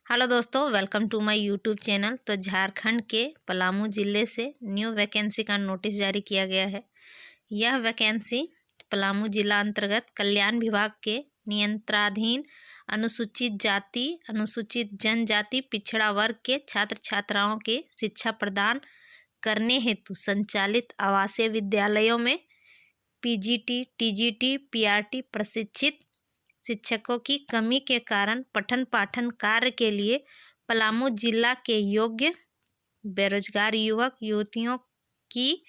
Hello दोस्तों, welcome to my YouTube channel. तो झारखंड के पलामू ज़िले से न्यू वैकेंसी का नोटिस जारी किया गया है। यह वैकेंसी पलामू जिला अंतर्गत कल्याण विभाग के नियंत्रणाधीन अनुसूचित जाति, अनुसूचित जनजाति, पिछड़ा वर्ग के छात्र छात्राओं के शिक्षा प्रदान करने हेतु संचालित आवासीय विद्यालयों में पीजीटी, टीजीटी, पीआरटी प्रशिक्षित शिक्षकों की कमी के कारण पठन पाठन कार्य के लिए पलामू जिला के योग्य बेरोजगार युवक युवतियों की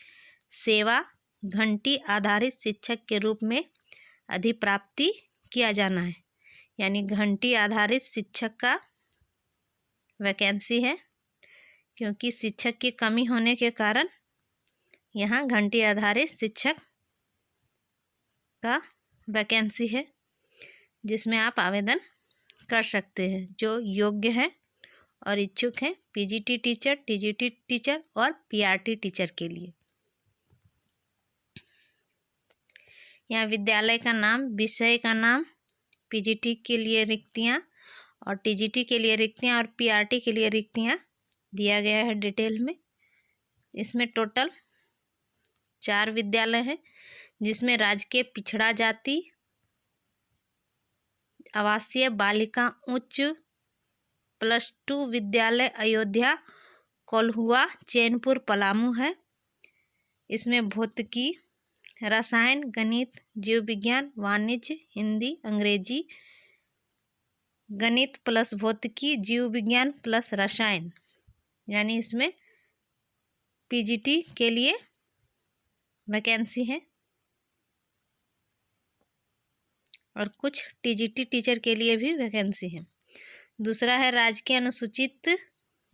सेवा घंटी आधारित शिक्षक के रूप में अधिप्राप्ति किया जाना है। यानी घंटी आधारित शिक्षक का वैकेंसी है, क्योंकि शिक्षक की कमी होने के कारण यहाँ घंटी आधारित शिक्षक का वैकेंसी है, जिसमें आप आवेदन कर सकते हैं जो योग्य हैं और इच्छुक हैं पीजीटी टीचर, टीजीटी टीचर और पीआरटी टीचर के लिए। यहाँ विद्यालय का नाम, विषय का नाम, पीजीटी के लिए रिक्तियाँ और टीजीटी के लिए रिक्तियाँ और पीआरटी के लिए रिक्तियाँ दिया गया है डिटेल में। इसमें टोटल 4 विद्यालय हैं, जिसमें राजकीय पिछड़ा जाति आवासीय बालिका उच्च +2 विद्यालय अयोध्या कोल्हुआ चैनपुर पलामू है। इसमें भौतिकी, रसायन, गणित, जीव विज्ञान, वाणिज्य, हिंदी, अंग्रेजी, गणित प्लस भौतिकी, जीव विज्ञान प्लस रसायन, यानी इसमें पीजीटी के लिए वैकेंसी है और कुछ टीजीटी टीचर के लिए भी वैकेंसी है। दूसरा है राजकीय अनुसूचित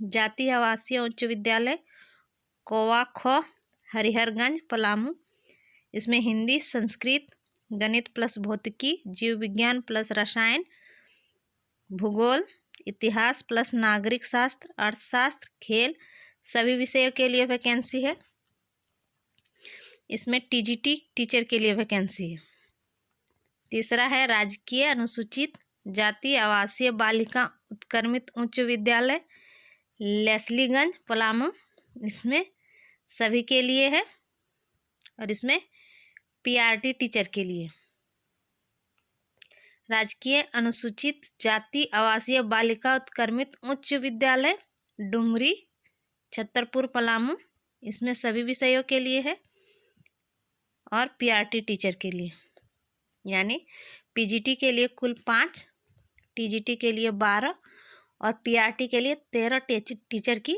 जाति आवासीय उच्च विद्यालय कोवाखो हरिहरगंज पलामू। इसमें हिंदी, संस्कृत, गणित प्लस भौतिकी, जीव विज्ञान प्लस रसायन, भूगोल, इतिहास प्लस नागरिक शास्त्र, अर्थशास्त्र, खेल सभी विषयों के लिए वैकेंसी है। इसमें टीजीटी टीचर के लिए वैकेंसी है। तीसरा है राजकीय अनुसूचित जाति आवासीय बालिका उत्क्रमित उच्च विद्यालय लेस्लीगंज पलामू। इसमें सभी के लिए है और इसमें पीआरटी टीचर के लिए। राजकीय अनुसूचित जाति आवासीय बालिका उत्क्रमित उच्च विद्यालय डुमरी छतरपुर पलामू। इसमें सभी विषयों के लिए है और पीआरटी टीचर के लिए। यानी पीजीटी के लिए कुल 5, टीजीटी के लिए 12 और पीआरटी के लिए 13 टीचर की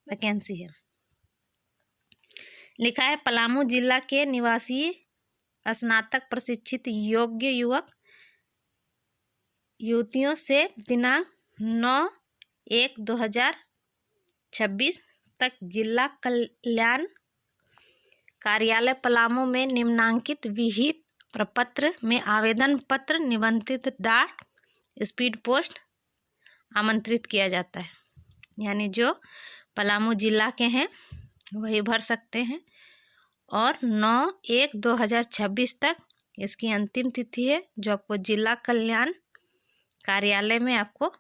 वैकेंसी है। लिखा है पलामू जिला के निवासी स्नातक प्रशिक्षित योग्य युवक युवतियों से दिनांक 9/1/2026 तक जिला कल्याण कार्यालय पलामू में निम्नांकित विहित प्रपत्र में आवेदन पत्र निबंधित डाक स्पीड पोस्ट आमंत्रित किया जाता है। यानी जो पलामू जिला के हैं वही भर सकते हैं और 9/1/2026 तक इसकी अंतिम तिथि है, जो आपको जिला कल्याण कार्यालय में आपको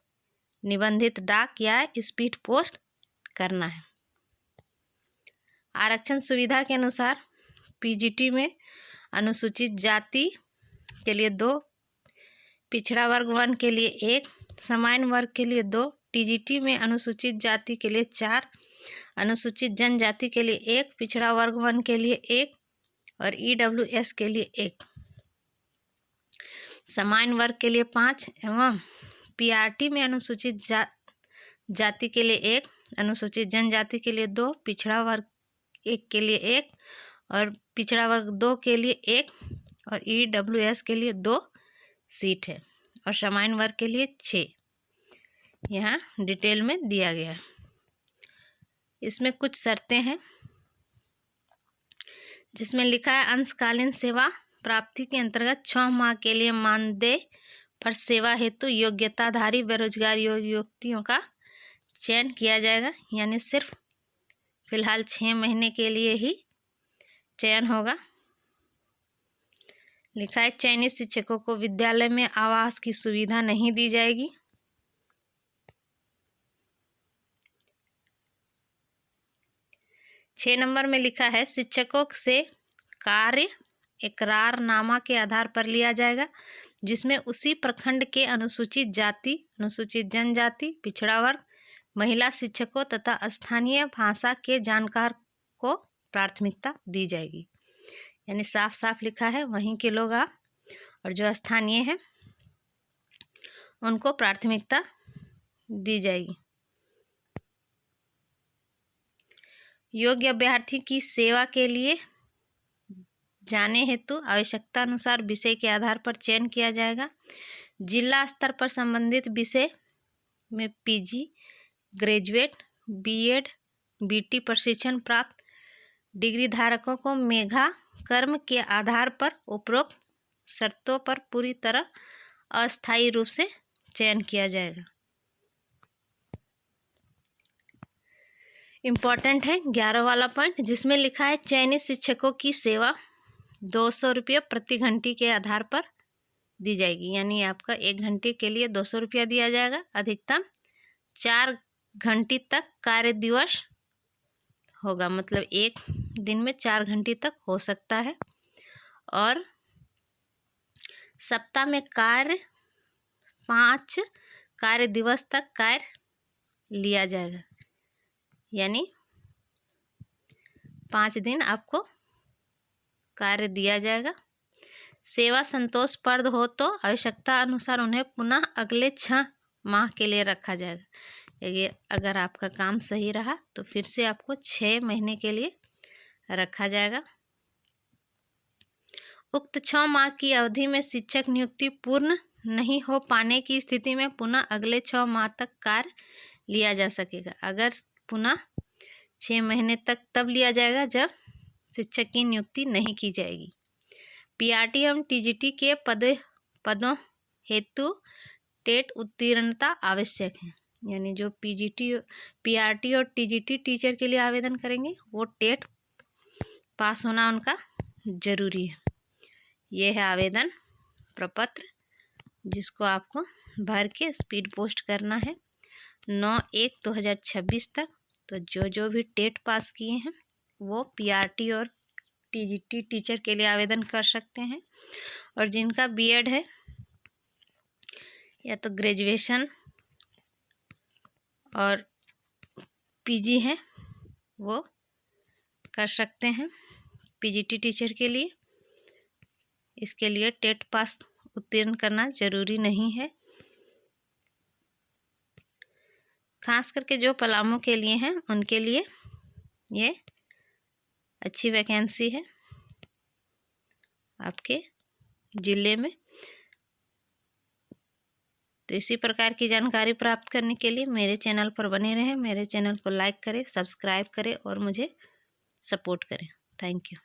निबंधित डाक या स्पीड पोस्ट करना है। आरक्षण सुविधा के अनुसार पीजीटी में अनुसूचित जाति के लिए 2, पिछड़ा वर्ग 1 के लिए 1, सामान्य वर्ग के लिए 2, टीजीटी में अनुसूचित जाति के लिए 4, अनुसूचित जनजाति के लिए 1, पिछड़ा वर्ग 1 के लिए 1 और ईडब्ल्यूएस के लिए 1, सामान्य वर्ग के लिए 5 एवं पीआरटी में अनुसूचित जाति के लिए 1, अनुसूचित जनजाति के लिए 2, पिछड़ा वर्ग 1 के लिए 1 और पिछड़ा वर्ग 2 के लिए 1 और ईडब्ल्यूएस के लिए 2 सीट है और सामान्य वर्ग के लिए 6 यहाँ डिटेल में दिया गया है। इसमें कुछ शर्तें हैं, जिसमें लिखा है अंशकालीन सेवा प्राप्ति के अंतर्गत 6 माह के लिए मानदेय पर सेवा हेतु योग्यताधारी बेरोजगार युवतियों का चयन किया जाएगा। यानी सिर्फ फिलहाल 6 महीने के लिए ही चयन होगा। लिखा है चयनित शिक्षकों को विद्यालय में आवास की सुविधा नहीं दी जाएगी। 6 नंबर में लिखा है शिक्षकों से कार्य इकरारनामा के आधार पर लिया जाएगा, जिसमें उसी प्रखंड के अनुसूचित जाति, अनुसूचित जनजाति, पिछड़ा वर्ग, महिला शिक्षकों तथा स्थानीय भाषा के जानकार को प्राथमिकता दी जाएगी। यानी साफ साफ लिखा है वहीं के लोग आप, और जो स्थानीय हैं उनको प्राथमिकता दी जाएगी। योग्य अभ्यर्थी की सेवा के लिए जाने हेतु आवश्यकता अनुसार विषय के आधार पर चयन किया जाएगा। जिला स्तर पर संबंधित विषय में पीजी, ग्रेजुएट, बीएड, बीटी प्रशिक्षण प्राप्त डिग्री धारकों को मेधा कर्म के आधार पर उपरोक्त शर्तों पर पूरी तरह अस्थायी रूप से चयन किया जाएगा। इम्पॉर्टेंट है 11 वाला पॉइंट, जिसमें लिखा है चयनित शिक्षकों की सेवा 200 रुपये प्रति घंटे के आधार पर दी जाएगी। यानी आपका 1 घंटे के लिए 200 रुपया दिया जाएगा। अधिकतम 4 घंटे तक कार्य दिवस होगा, मतलब एक दिन में 4 घंटे तक हो सकता है। और सप्ताह में 5 कार्य दिवस तक कार्य लिया जाएगा। यानी 5 दिन आपको कार्य दिया जाएगा। सेवा संतोषप्रद हो तो आवश्यकता अनुसार उन्हें पुनः अगले 6 माह के लिए रखा जाएगा। ये अगर आपका काम सही रहा तो फिर से आपको 6 महीने के लिए रखा जाएगा। उक्त 6 माह की अवधि में शिक्षक नियुक्ति पूर्ण नहीं हो पाने की स्थिति में पुनः अगले 6 माह तक कार्य लिया जा सकेगा। अगर पुनः 6 महीने तक तब लिया जाएगा जब शिक्षक की नियुक्ति नहीं की जाएगी। पीआरटी एवं टीजीटी के पदों हेतु टेट उत्तीर्णता आवश्यक है। यानी जो पीआरटी और टीजीटी टीचर के लिए आवेदन करेंगे वो टेट पास होना उनका जरूरी है। ये है आवेदन प्रपत्र, जिसको आपको भर के स्पीड पोस्ट करना है 9/1/2026 तक। तो जो भी टेट पास किए हैं वो पीआरटी और टीजीटी टीचर के लिए आवेदन कर सकते हैं, और जिनका बीएड है या तो ग्रेजुएशन और पीजी है वो कर सकते हैं पीजीटी टीचर के लिए। इसके लिए टेट पास उत्तीर्ण करना जरूरी नहीं है। खास करके जो पलामू के लिए हैं उनके लिए ये अच्छी वैकेंसी है आपके ज़िले में। तो इसी प्रकार की जानकारी प्राप्त करने के लिए मेरे चैनल पर बने रहें। मेरे चैनल को लाइक करें, सब्सक्राइब करें और मुझे सपोर्ट करें। Thank you.